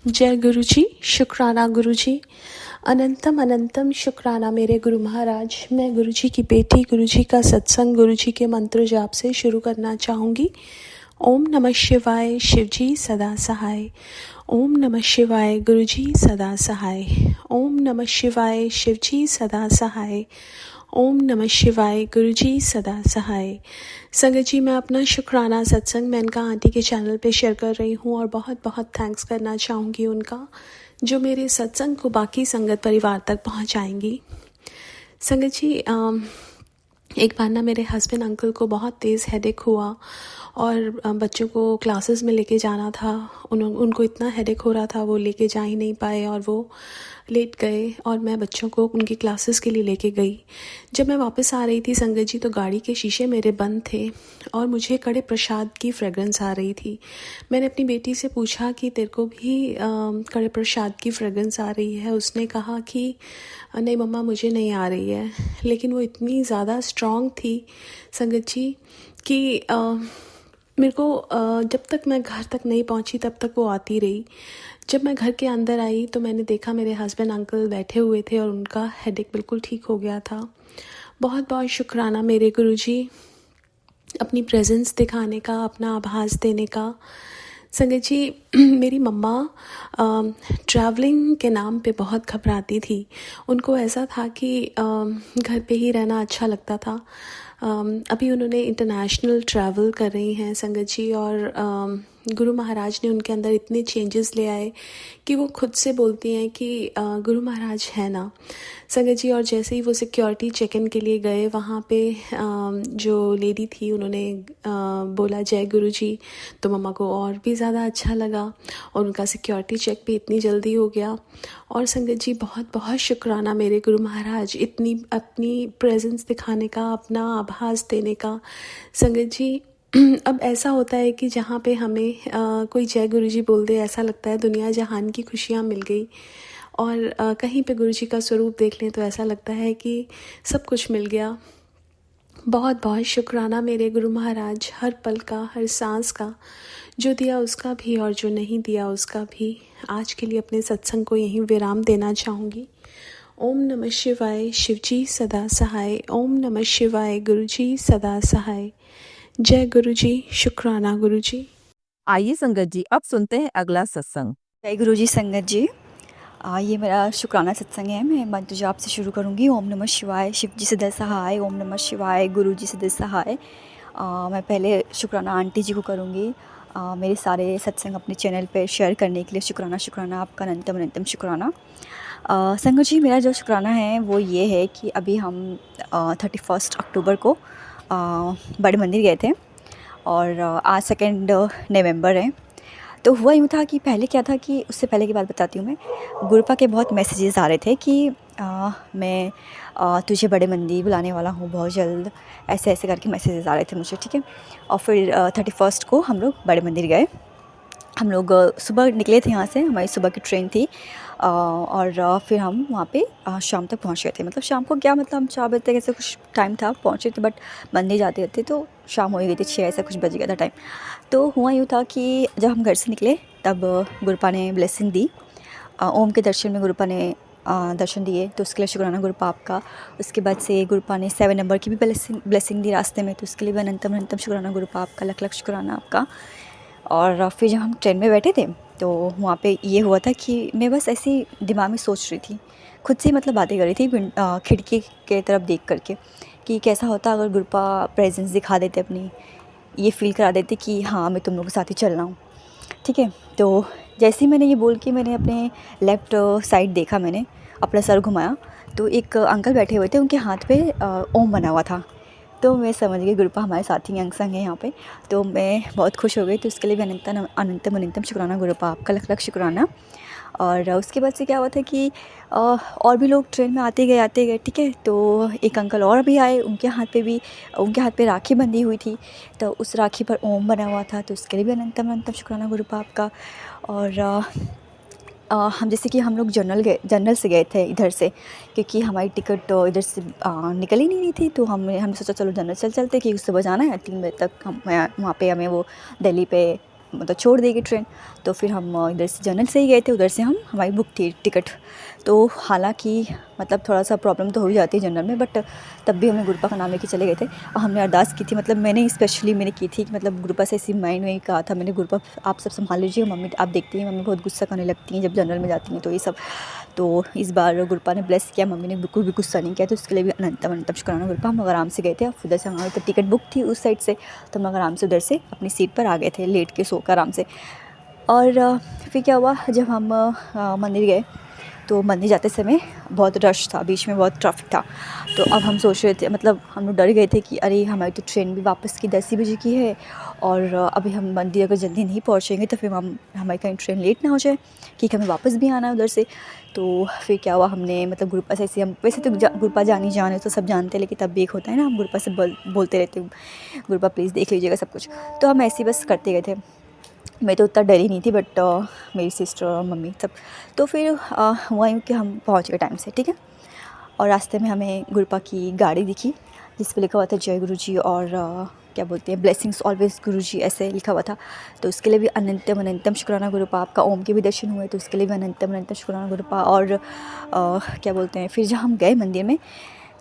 जय गुरु जी, शुक्राना गुरु जी। अनंतम अनंतम शुक्राना मेरे गुरु महाराज। मैं गुरु जी की बेटी गुरु जी का सत्संग गुरु जी के मंत्र जाप से शुरू करना चाहूँगी। ओम नमः शिवाय, शिव जी सदा सहाय। ओम नमः शिवाय, गुरु जी सदा सहाय। ओम नमः शिवाय, शिव जी सदा सहाय। ओम नमः शिवाय, गुरु जी सदा सहाय। संगत जी, मैं अपना शुक्राना सत्संग मेनका आंटी के चैनल पे शेयर कर रही हूँ और बहुत बहुत थैंक्स करना चाहूँगी उनका, जो मेरे सत्संग को बाकी संगत परिवार तक पहुँचाएंगी। संगत जी, एक बार ना मेरे हस्बैंड अंकल को बहुत तेज़ हेडेक हुआ और बच्चों को क्लासेस में लेके जाना था। उनको इतना हेडेक हो रहा था, वो लेके जा ही नहीं पाए और वो लेट गए और मैं बच्चों को उनकी क्लासेस के लिए लेके गई। जब मैं वापस आ रही थी संगत जी, तो गाड़ी के शीशे मेरे बंद थे और मुझे कड़े प्रसाद की फ्रेगरेंस आ रही थी। मैंने अपनी बेटी से पूछा कि तेरे को भी कड़े प्रसाद की फ्रेगरेंस आ रही है? उसने कहा कि नहीं मम्मा, मुझे नहीं आ रही है। लेकिन वो इतनी ज़्यादा स्ट्रॉन्ग थी संगत जी कि मेरे को जब तक मैं घर तक नहीं पहुंची तब तक वो आती रही। जब मैं घर के अंदर आई तो मैंने देखा मेरे हस्बैंड अंकल बैठे हुए थे और उनका हेडेक बिल्कुल ठीक हो गया था। बहुत बहुत शुक्राना मेरे गुरुजी, अपनी प्रेजेंस दिखाने का, अपना आभास देने का। संगत जी, मेरी मम्मा ट्रैवलिंग के नाम पे बहुत घबराती थी। उनको ऐसा था कि घर पे ही रहना अच्छा लगता था। अभी उन्होंने इंटरनेशनल ट्रैवल कर रही हैं संगत जी, और गुरु महाराज ने उनके अंदर इतने चेंजेस ले आए कि वो खुद से बोलती हैं कि गुरु महाराज है ना संगत जी। और जैसे ही वो सिक्योरिटी चेक इन के लिए गए, वहाँ पे जो लेडी थी उन्होंने बोला जय गुरु जी, तो मम्मा को और भी ज़्यादा अच्छा लगा और उनका सिक्योरिटी चेक भी इतनी जल्दी हो गया। और संगत जी, बहुत बहुत शुक्राना मेरे गुरु महाराज, इतनी अपनी प्रेजेंस दिखाने का, अपना आभास देने का। संगत जी, अब ऐसा होता है कि जहाँ पे हमें कोई जय गुरु जी बोल दे, ऐसा लगता है दुनिया जहान की खुशियाँ मिल गई। और कहीं पे गुरु जी का स्वरूप देख लें तो ऐसा लगता है कि सब कुछ मिल गया। बहुत बहुत शुक्राना मेरे गुरु महाराज, हर पल का, हर सांस का, जो दिया उसका भी और जो नहीं दिया उसका भी। आज के लिए अपने सत्संग को यहीं विराम देना चाहूँगी। ओम नमः शिवाय, शिव जी सदा सहाय। ओम नमः शिवाय, गुरु जी सदा सहाय। जय गुरु जी, शुक्राना गुरु जी। आइए संगत जी, अब सुनते हैं अगला सत्संग। जय गुरु जी संगत जी। ये मेरा शुक्राना सत्संग है। मैं मंत्र जाप से शुरू करूँगी। ओम नमः शिवाय, शिव जी सदा सहाय। ओम नमः शिवाय, गुरु जी सदा सहाय। मैं पहले शुक्राना आंटी जी को करूँगी। मेरे सारे सत्संग अपने चैनल पे शेयर करने के लिए शुक्राना आपका अनंतम अनंतम शुक्राना। संगत जी, मेरा जो शुक्राना है वो ये है कि अभी हम 31 अक्टूबर को बड़े मंदिर गए थे और आज 2 नवंबर है। तो हुआ यूँ था कि पहले क्या था कि उससे पहले की बात बताती हूँ मैं। गुरुपा के बहुत मैसेजेस आ रहे थे कि मैं तुझे बड़े मंदिर बुलाने वाला हूँ बहुत जल्द, ऐसे ऐसे करके मैसेजेस आ रहे थे मुझे, ठीक है। और फिर 31 को हम लोग बड़े मंदिर गए। हम लोग सुबह निकले थे यहाँ से, हमारी सुबह की ट्रेन थी। और फिर हम वहाँ पे शाम तक पहुँच गए थे। मतलब शाम को क्या, मतलब हम 4 बजे तक ऐसे कुछ टाइम था पहुँचे थे, बट मंदिर जाते जाते तो शाम हो ही गई थी, 6 ऐसा कुछ बज गया था टाइम। तो हुआ यूँ था कि जब हम घर से निकले तब गुरुपा ने ब्लेसिंग दी। ओम के दर्शन में गुरुपा ने दर्शन दिए, तो उसके लिए शुक्राना गुरुपा आपका। उसके बाद से गुरुपा ने 7 नंबर की भी ब्लेसिंग दी रास्ते में, तो उसके लिए भी अनंतम अनंतम शुक्राना गुरुपा आपका, लख लख शुक्राना आपका। और फिर जब हम ट्रेन में बैठे थे तो वहाँ पे ये हुआ था कि मैं बस ऐसी दिमाग में सोच रही थी, खुद से मतलब बातें कर रही थी खिड़की के तरफ देख करके, कि कैसा होता अगर गुरुपा प्रेजेंस दिखा देते अपनी, ये फील करा देते कि हाँ मैं तुम लोगों के साथ ही चल रहा हूँ, ठीक है। तो जैसे ही मैंने ये बोल के मैंने अपने लेफ़्ट साइड देखा, मैंने अपना सर घुमाया तो एक अंकल बैठे हुए थे, उनके हाथ पे ओम बना हुआ था। तो मैं समझ गई गुरुपा हमारे साथी अंग संग है यहाँ पे, तो मैं बहुत खुश हो गई। तो उसके लिए भी अनंतम अनंतम शुक्राना गुरुपा आपका, लख लख शुक्राना। और उसके बाद से क्या हुआ था कि और भी लोग ट्रेन में आते गए, ठीक है। तो एक अंकल और भी आए, उनके हाथ पे राखी बंधी हुई थी, तो उस राखी पर ओम बना हुआ था, तो उसके लिए भी अनंतम अनंतम शुक्राना गुरुपा आपका। और हम जैसे कि हम लोग जनरल से गए थे इधर से, क्योंकि हमारी टिकट इधर से निकल ही नहीं रही थी। तो हमने सोचा चलो जनरल चलते कि सुबह जाना है 3 बजे तक, हम वहाँ पे हमें वो दिल्ली पे मतलब छोड़ देगी ट्रेन। तो फिर हम इधर से जनरल से ही गए थे, उधर से हम हमारी बुक थी टिकट। तो हालांकि मतलब थोड़ा सा प्रॉब्लम तो हो ही जाती है जनरल में, बट तब भी हमने गुरुपा का नाम लेके चले गए थे। और हमने अरदास की थी, मतलब मैंने स्पेशली की थी कि मतलब गुरुपा से ऐसी माइंड में कहा था मैंने, गुरुपा आप सब संभाल लीजिए, मम्मी आप देखती हैं मम्मी बहुत गुस्सा करने लगती हैं जब जनरल में जाती हैं तो ये सब। तो इस बार गुरुपा ने ब्लेस किया, मम्मी ने बिल्कुल भी गुस्सा नहीं किया, तो उसके लिए भी अनंतम अनंतम शुक्राना गुरुपा। हम आराम से गए थे, उधर से हमारी तो टिकट बुक थी उस साइड से, तो हम आराम से उधर से अपनी सीट पर आ गए थे, लेट के सो कर आराम से। और फिर क्या हुआ, जब हम मंदिर गए तो मंदिर जाते समय बहुत रश था, बीच में बहुत ट्रैफिक था। तो अब हम सोच रहे थे, मतलब हम लोग डर गए थे कि अरे हमारी तो ट्रेन भी वापस की 10 ही बजे की है, और अभी हम मंदिर अगर जल्दी नहीं पहुंचेंगे तो फिर हमारी कहीं ट्रेन लेट ना हो जाए, क्योंकि हमें वापस भी आना है उधर से। तो फिर क्या हुआ, हमने मतलब गुरुपा से ऐसे, हम वैसे तो गुरुपा जानी जाने तो सब जानते हैं, लेकिन तब भी एक होता है ना, हम गुरुपा से बोलते रहते हैं गुरुपा प्लीज़ देख लीजिएगा सब कुछ। तो हम ऐसे ही बस करते गए थे। मैं तो उतना डरी नहीं थी, बट मेरी सिस्टर और मम्मी सब। तो फिर हुआ यूँ कि हम पहुँच गए टाइम से, ठीक है। और रास्ते में हमें गुरुपा की गाड़ी दिखी जिस पे लिखा हुआ था जय गुरु जी, और क्या बोलते हैं ब्लेसिंग्स ऑलवेज गुरु जी, ऐसे लिखा हुआ था। तो उसके लिए भी अनंतम अनंतम शुक्राना गुरुपा। आपका ओम के भी दर्शन हुए तो उसके लिए भी अनंतम अनंतम शुक्राना गुरुपा। और क्या बोलते हैं, फिर जब हम गए मंदिर में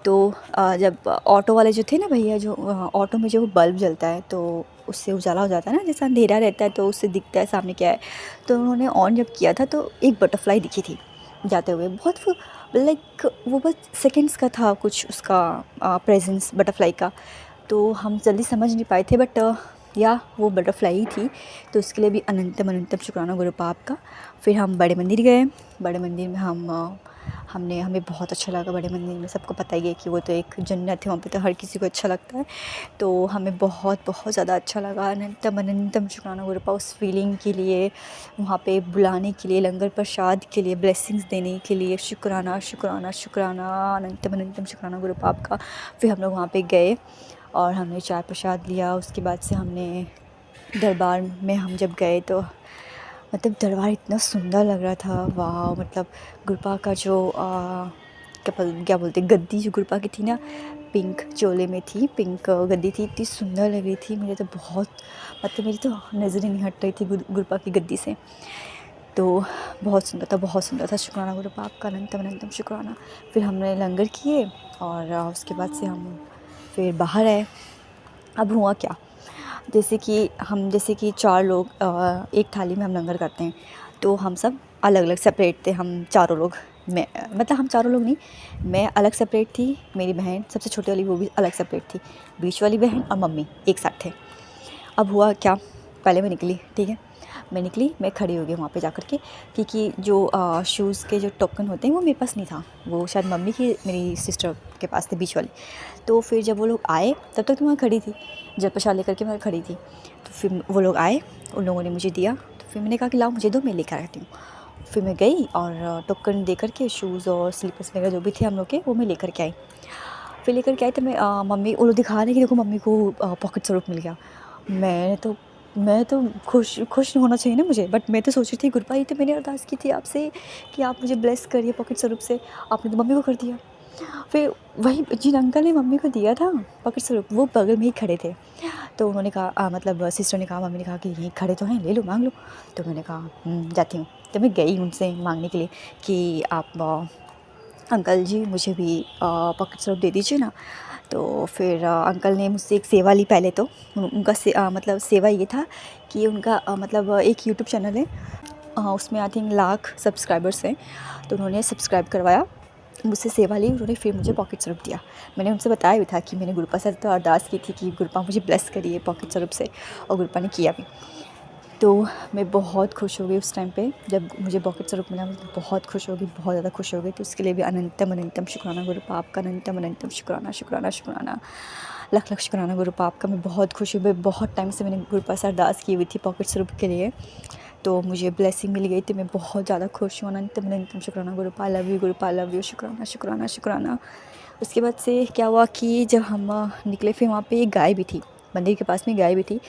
तो जब ऑटो वाले जो थे ना भैया, जो ऑटो में जो बल्ब जलता है तो उससे उजाला हो जाता है ना, जैसा अंधेरा रहता है तो उससे दिखता है सामने क्या है। तो उन्होंने ऑन जब किया था तो एक बटरफ्लाई दिखी थी जाते हुए, बहुत लाइक वो बस सेकंड्स का था कुछ उसका प्रेजेंस बटरफ्लाई का। तो हम जल्दी समझ नहीं पाए थे, बट या वो बटरफ्लाई ही थी। तो उसके लिए भी अनंतम अनंतम शुक्राना गुरुपा आपका। फिर हम बड़े मंदिर गए। बड़े मंदिर में हमें बहुत अच्छा लगा। बड़े मंदिर में सबको पता ही है कि वो तो एक जन्नत है, वहाँ पे तो हर किसी को अच्छा लगता है। तो हमें बहुत बहुत ज़्यादा अच्छा लगा। अनंतम अनंतम शुक्राना गुरुपा उस फीलिंग के लिए, वहाँ पे बुलाने के लिए, लंगर प्रसाद के लिए, ब्लेसिंग्स देने के लिए। शुक्राना शुक्राना शुक्राना, अनंतम अनंतम शुक्राना गुरुपा आपका। फिर हम लोग वहाँ पे गए और हमने चाय प्रसाद लिया। उसके बाद से हमने दरबार में हम जब गए तो मतलब दरबार इतना सुंदर लग रहा था, वाह। मतलब गुरुपा का जो क्या बोलते गद्दी जो गुरुपा की थी ना, पिंक चोले में थी, पिंक गद्दी थी, इतनी सुंदर लग रही थी। मुझे तो बहुत, मतलब मेरी तो नज़रें नहीं हट रही थी गुरुपा की गद्दी से। तो बहुत सुंदर था, बहुत सुंदर था। शुक्राना गुरुपा आपका, अनंतम अनंतम शुक्राना। फिर हमने लंगर किए और उसके बाद से हम फिर बाहर आए। अब हुआ क्या, जैसे कि 4 लोग एक थाली में हम लंगर करते हैं, तो हम सब अलग अलग सेपरेट थे। हम चारों लोग, हम चारों लोग नहीं, मैं अलग सेपरेट थी, मेरी बहन सबसे छोटी वाली वो भी अलग सेपरेट थी, बीच वाली बहन और मम्मी एक साथ थे। अब हुआ क्या, पहले मैं निकली, ठीक है। मैं खड़ी हो गई वहाँ पे जाकर के, क्योंकि जो शूज़ के जो टोकन होते हैं वो मेरे पास नहीं था, वो शायद मम्मी की, मेरी सिस्टर के पास थे, बीच वाली। तो फिर जब वो लोग आए तब तक तो मैं खड़ी थी, जब प्रसाद लेकर के मैं खड़ी थी। तो फिर वो लोग आए, उन लोगों ने मुझे दिया, तो फिर मैंने कहा कि लाओ मुझे दो, मैं लेकर आती हूँ। फिर मैं गई और टोकन दे करके शूज़ और स्लीपर्स वगैरह जो भी थे हम लोग के, वो मैं लेकर के आई। फिर लेकर के आई तो मैं मम्मी, वो लोग दिखा रहे कि देखो मम्मी को पॉकेट स्वरूप मिल गया। मैं तो खुश होना चाहिए ना मुझे, बट मैं तो सोच रही थी गुरुपा ये तो मैंने अरदास की थी आपसे कि आप मुझे ब्लेस करिए पॉकेट स्वरूप से, आपने तो मम्मी को कर दिया। फिर वही जिन अंकल ने मम्मी को दिया था पॉकेट स्वरूप, वो बगल में ही खड़े थे। तो उन्होंने कहा मतलब सिस्टर ने कहा, मम्मी ने कहा कि यहीं खड़े तो हैं, ले लो मांग लो। तो मैंने कहा जाती हूँ। तो मैं गई उनसे मांगने के लिए कि आप अंकल जी मुझे भी पॉकेट स्वरूप दे दीजिए ना। तो फिर अंकल ने मुझसे एक सेवा ली। पहले तो उनका मतलब सेवा ये था कि उनका मतलब एक यूट्यूब चैनल है, उसमें आई थिंक 1 लाख सब्सक्राइबर्स हैं। तो उन्होंने सब्सक्राइब करवाया, मुझसे सेवा ली, उन्होंने फिर मुझे पॉकेट स्वरूप दिया। मैंने उनसे बताया भी था कि मैंने गुरुपा से तो अरदास की थी कि गुरुपा मुझे ब्लेस करिए पॉकेट स्वरूप से, और गुरुपा ने किया भी। तो मैं बहुत खुश हो गई उस टाइम पे जब मुझे पॉकेट स्वरूप मिला। मैं बहुत खुश हो गई, बहुत ज़्यादा खुश हो गई। तो उसके लिए भी अनंतम अनंतम शुक्राना गुरुपा आपका, अनंतम अनंतम शुक्राना शुक्राना शुक्राना, लख लख शुक्राना गुरुपा आपका। मैं बहुत खुश हुई। मैं बहुत टाइम से मैंने गुरुपा से अरदास की हुई थी पॉकेट स्वरूप के लिए, तो मुझे ब्लेसिंग मिल गई थी। मैं बहुत ज़्यादा खुश हूँ। अनंतम अनंतम शुक्राना गुरुपा, आई लव यू गुरुपा, आई लव यू, शुक्राना शुक्राना शुक्राना। उसके बाद से क्या हुआ कि जब हम निकले, फिर वहाँ पे एक गाय भी थी, मंदिर के पास में गाय भी थी।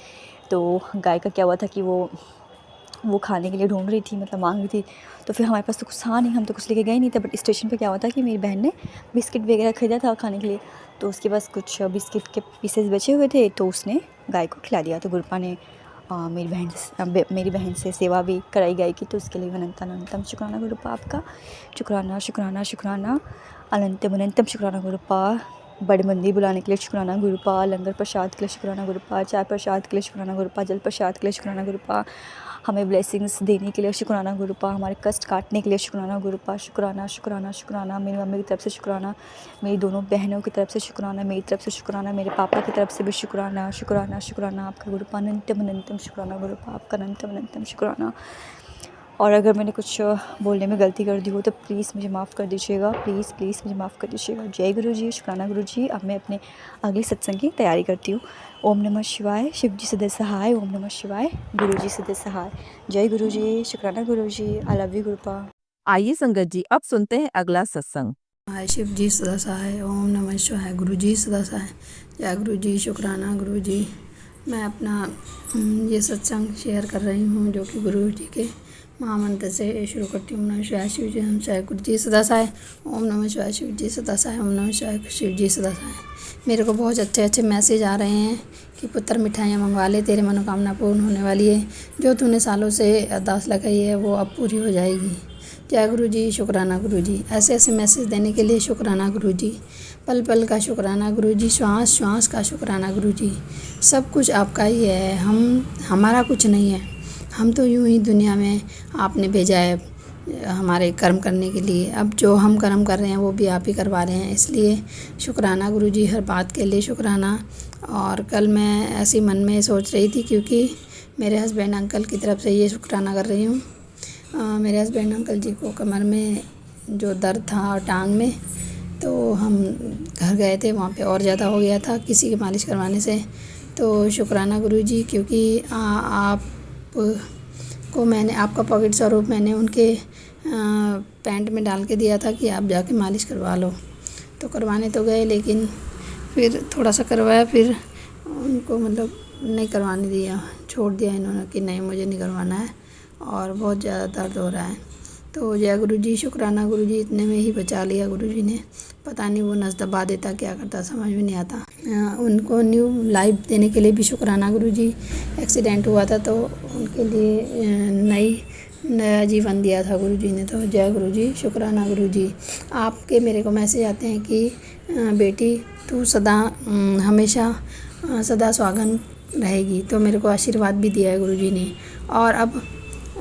तो गाय का क्या हुआ था कि वो खाने के लिए ढूंढ रही थी, मतलब मांग रही थी। तो फिर हमारे पास तो कुछ था नहीं, हम तो कुछ लेके गए नहीं थे। बट स्टेशन पे क्या हुआ था कि मेरी बहन ने बिस्किट वगैरह ख़रीदा था खाने के लिए, तो उसके पास कुछ बिस्किट के पीसेस बचे हुए थे, तो उसने गाय को खिला दिया। तो गुरुपा ने मेरी बहन से सेवा भी कराई गई कि, तो उसके लिए अनंतम अनंतम शुक्राना गुरुपा आपका। शुक्राना शुक्राना शुक्राना, अनंतम अनंतम शुक्राना गुरुपा। बड़े मंदिर बुलाने के लिए शुक्राना गुरुपा, लंगर प्रसाद के लिए शुक्राना गुरुपा, चाय प्रसाद के लिए शुक्राना गुरुपा, जल प्रसाद के लिए शुक्राना गुरुपा, हमें ब्लेसिंग्स देने के लिए शुक्राना गुरुपा, हमारे कष्ट काटने के लिए शुक्राना गुरुपा। शुक्राना शुक्राना शुक्राना, मेरी मम्मी की तरफ से शुक्राना, मेरी दोनों बहनों की तरफ से शुक्राना, मेरी तरफ से शुक्राना, मेरे पापा की तरफ से भी शुक्राना। शुक्राना शुक्राना आपका गुरुपा, अनंतम अनंतम शुक्राना गुरुपा आपका, अनंतम अनंतम शुक्राना। और अगर मैंने कुछ बोलने में गलती कर दी हो तो प्लीज़ मुझे माफ़ कर दीजिएगा, प्लीज़ प्लीज़ मुझे माफ़ कर दीजिएगा। जय गुरु जी, शुक्राना गुरु जी। अब मैं अपने अगले सत्संग की तैयारी करती हूँ। ओम नमः शिवाय, शिव जी सदा सहाय। ओम नमः शिवाय, गुरु जी सदा सहाय। जय गुरु जी, शुक्राना गुरु जी। आई लव यू गुरुपा। आइए संगत जी अब सुनते हैं अगला सत्संग। हाय शिव जी सदा सहाय। ओम नमः शिवाय, गुरु जी सदा सहाय। जय गुरु जी, शुक्राना गुरु जी। मैं अपना ये सत्संग शेयर कर रही हूँ जो कि गुरु जी के महामंत्र से शुरू करती हूँ। ओम नमः शिवाय, शिव जी हम शिवाय, गुरु जी सदा सहाय। ओम नमः शिवाय, शिव जी सदा सहाय। ओम नमः शिवाय, शिव जी सदा सहाय। मेरे को बहुत अच्छे अच्छे मैसेज आ रहे हैं कि पुत्र मिठाइयाँ मंगवा ले, तेरी मनोकामना पूर्ण होने वाली है। जो तूने सालों से अरदास लगाई है वो अब पूरी हो जाएगी। जय गुरु जी, शुक्राना गुरु जी। ऐसे ऐसे मैसेज देने के लिए शुक्राना गुरु जी। पल पल का शुक्राना गुरु जी, श्वास श्वास का शुक्राना गुरु जी। सब कुछ आपका ही है, हमारा कुछ नहीं है। हम तो यूं ही दुनिया में आपने भेजा है हमारे कर्म करने के लिए। अब जो हम कर्म कर रहे हैं वो भी आप ही करवा रहे हैं, इसलिए शुक्राना गुरु जी, हर बात के लिए शुक्राना। और कल मैं ऐसी मन में सोच रही थी क्योंकि मेरे हस्बैंड अंकल की तरफ से ये शुक्राना कर रही हूँ। मेरे हस्बैंड अंकल जी को कमर में जो दर्द था और टांग में, तो हम घर गए थे, वहाँ पे और ज़्यादा हो गया था किसी की मालिश करवाने से। तो शुक्राना गुरु जी, क्योंकि आप को मैंने आपका पॉकेट स्वरूप मैंने उनके पैंट में डाल के दिया था कि आप जाके मालिश करवा लो। तो करवाने तो गए, लेकिन फिर थोड़ा सा करवाया, फिर उनको मतलब नहीं करवाने दिया, छोड़ दिया इन्होंने कि नहीं मुझे नहीं करवाना है और बहुत ज़्यादा दर्द हो रहा है। तो जय गुरु जी, शुक्राना गुरु जी, इतने में ही बचा लिया गुरु जी ने। पता नहीं वो नस दबा देता क्या करता, समझ में नहीं आता। उनको न्यू लाइफ देने के लिए भी शुक्राना गुरु जी। एक्सीडेंट हुआ था तो उनके लिए नया जीवन दिया था गुरु जी ने। तो जय गुरु जी, शुक्राना गुरु जी। आपके मेरे को मैसेज आते हैं कि बेटी तू सदा हमेशा सदा सुहागन रहेगी। तो मेरे को आशीर्वाद भी दिया है गुरु जी ने। और अब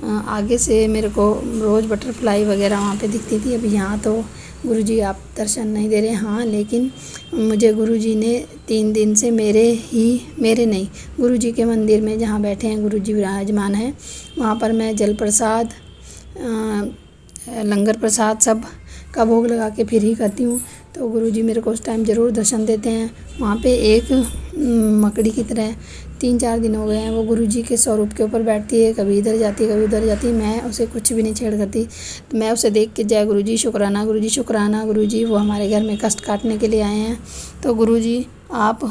आगे से मेरे को रोज़ बटरफ्लाई वगैरह वहाँ पे दिखती थी। अभी यहाँ तो गुरुजी आप दर्शन नहीं दे रहे। हाँ, लेकिन मुझे गुरुजी ने 3 दिन से मेरे नहीं, गुरुजी के मंदिर में जहाँ बैठे हैं गुरुजी विराजमान हैं, वहाँ पर मैं जल प्रसाद, लंगर प्रसाद सब का भोग लगा के फिर ही करती हूँ। तो गुरुजी मेरे को उस टाइम ज़रूर दर्शन देते हैं। वहाँ पे एक मकड़ी की तरह 3-4 दिन हो गए हैं, वो गुरुजी के स्वरूप के ऊपर बैठती है, कभी इधर जाती है कभी उधर जाती है। मैं उसे कुछ भी नहीं छेड़ करती। तो मैं उसे देख के जय गुरुजी, शुक्राना गुरुजी, शुक्राना गुरुजी। वो हमारे घर में कष्ट काटने के लिए आए हैं। तो गुरुजी आप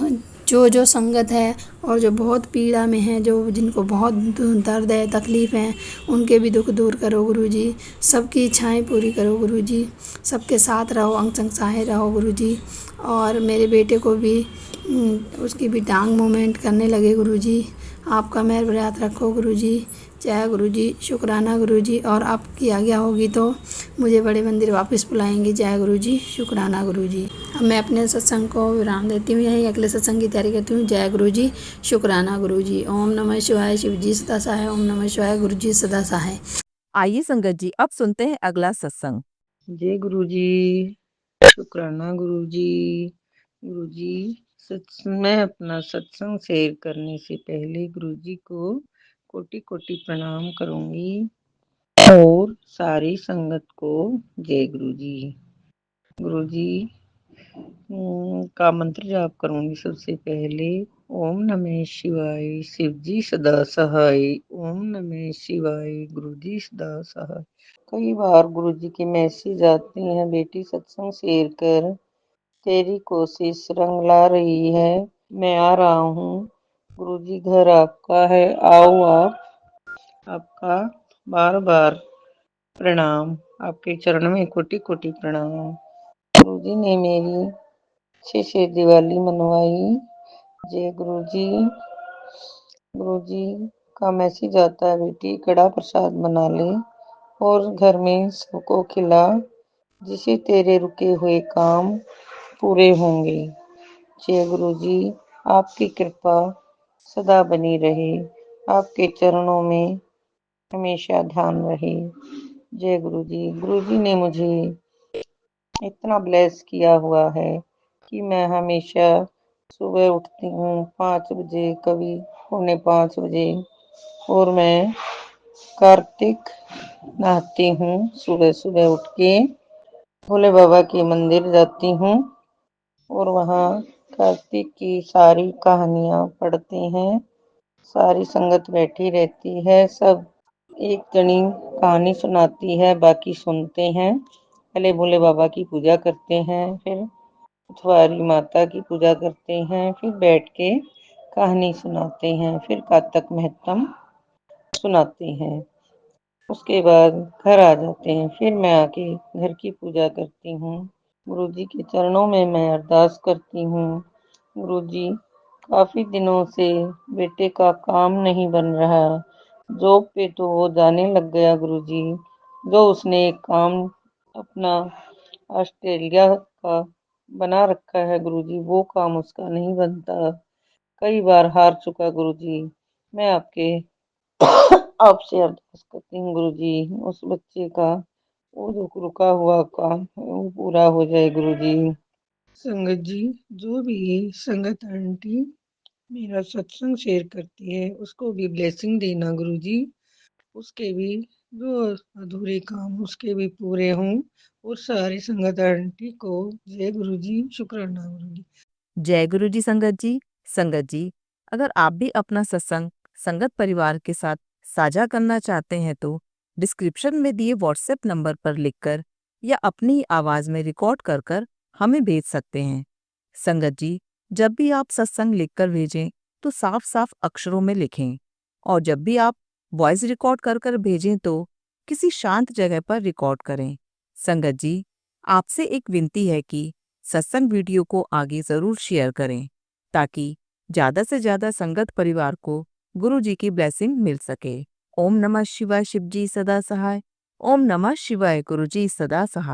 जो संगत है और जो बहुत पीड़ा में है, जो जिनको बहुत दर्द है, तकलीफ़ है, उनके भी दुख दूर करो गुरुजी। सबकी इच्छाएं पूरी करो गुरुजी। सबके साथ रहो, अंग संग सहाय रहो गुरुजी। और मेरे बेटे को भी उसकी भी टांग मूवमेंट करने लगे गुरुजी। आपका मेहर बरकत रखो गुरुजी। जय गुरुजी, शुक्राना गुरुजी। और आपकी आज्ञा होगी तो मुझे बड़े मंदिर वापस बुलाएंगे। जय गुरुजी, शुक्राना गुरुजी। अब मैं अपने सत्संग को विराम देती हूँ, यहीं अगले सत्संग की तैयारी करती हूँ। जय गुरुजी, शुक्राना गुरुजी। ओम नमः शिवाय, शिव जी सदा सहाय। ओम नमः शिवाय, गुरु जी सदा सहाय। आइए संगत जी अब सुनते हैं अगला सत्संग। जय गुरु जी, शुक्राना गुरु जी। गुरु जी, मैं अपना सत्संग शेयर करने से पहले गुरु जी को कोटि कोटि प्रणाम करूंगी और सारी संगत को जय गुरु जी। गुरु जी का मंत्र जाप करूंगी सबसे पहले। ओम नमः शिवाय, शिव जी सदा सहाय। ओम नमः शिवाय, गुरु जी सदा सहाय। कई बार गुरु जी के मैसेज आते हैं, बेटी सत्संग शेयर कर, तेरी कोशिश रंग ला रही है, मैं आ रहा हूँ। गुरु जी घर आपका है, आओ आप। आपका बार बार प्रणाम, आपके चरण में कोटि कोटि प्रणाम। गुरु जी ने मेरी अच्छे से दिवाली मनवाई। जय गुरु जी। गुरु जी का मैसेज आता है, बेटी कड़ा प्रसाद बना ले और घर में सबको खिला, जिससे तेरे रुके हुए काम पूरे होंगे। जय गुरु जी, आपकी कृपा सदा बनी रहे, आपके चरणों में हमेशा ध्यान रहे। जय गुरु जी। गुरु जी ने मुझे इतना ब्लेस किया हुआ है कि मैं हमेशा सुबह उठती हूँ 5 बजे, कभी 4:45 बजे, और मैं कार्तिक नहाती हूँ। सुबह सुबह उठ के भोले बाबा के मंदिर जाती हूँ और वहाँ कार्तिक की सारी कहानियाँ पढ़ते हैं। सारी संगत बैठी रहती है, सब एक जनी कहानी सुनाती है, बाकी सुनते हैं। पहले भोले बाबा की पूजा करते हैं, फिर छुआरी माता की पूजा करते हैं, फिर बैठ के कहानी सुनाते हैं, फिर कातक महत्तम सुनाते हैं। उसके बाद घर आ जाते हैं, फिर मैं आके घर की पूजा करती हूँ। गुरु जी के चरणों में मैं अरदास करती हूँ। गुरु जी, काफी दिनों से बेटे का काम नहीं बन रहा, जॉब पे तो वो जाने लग गया गुरु जी। जो उसने एक काम अपना ऑस्ट्रेलिया का बना रखा है गुरु जी, वो काम उसका नहीं बनता। कई बार हार चुका गुरु जी। मैं आपसे अरदास करती हूँ गुरु जी, उस बच्चे का वो जो रुका हुआ काम है वो पूरा हो जाए गुरु जी। संगत जी, जो भी संगत आंटी मेरा सत्संग शेयर करती है उसको भी ब्लेसिंग देना गुरु जी, उसके भी जो अधूरे काम उसके भी पूरे हों, और सारी संगत आंटी को जय गुरु जी, शुक्राना गुरु जी। जय गुरु जी संगत जी। संगत जी, अगर आप भी अपना सत्संग संगत परिवार के साथ साझा करना चाहते हैं तो डिस्क्रिप्शन में दिए व्हाट्सएप नंबर पर लिखकर या अपनी आवाज में रिकॉर्ड कर कर हमें भेज सकते हैं। संगत जी, जब भी आप सत्संग लिखकर भेजें तो साफ साफ अक्षरों में लिखें, और जब भी आप वॉइस रिकॉर्ड कर कर भेजें तो किसी शांत जगह पर रिकॉर्ड करें। संगत जी, आपसे एक विनती है कि सत्संग वीडियो को आगे जरूर शेयर करें ताकि ज्यादा से ज्यादा संगत परिवार को गुरु जी की ब्लेसिंग मिल सके। ओम नमः शिवाय, शिव जी सदा सहाय। ओम नमः शिवाय, गुरु जी सदा सहाय।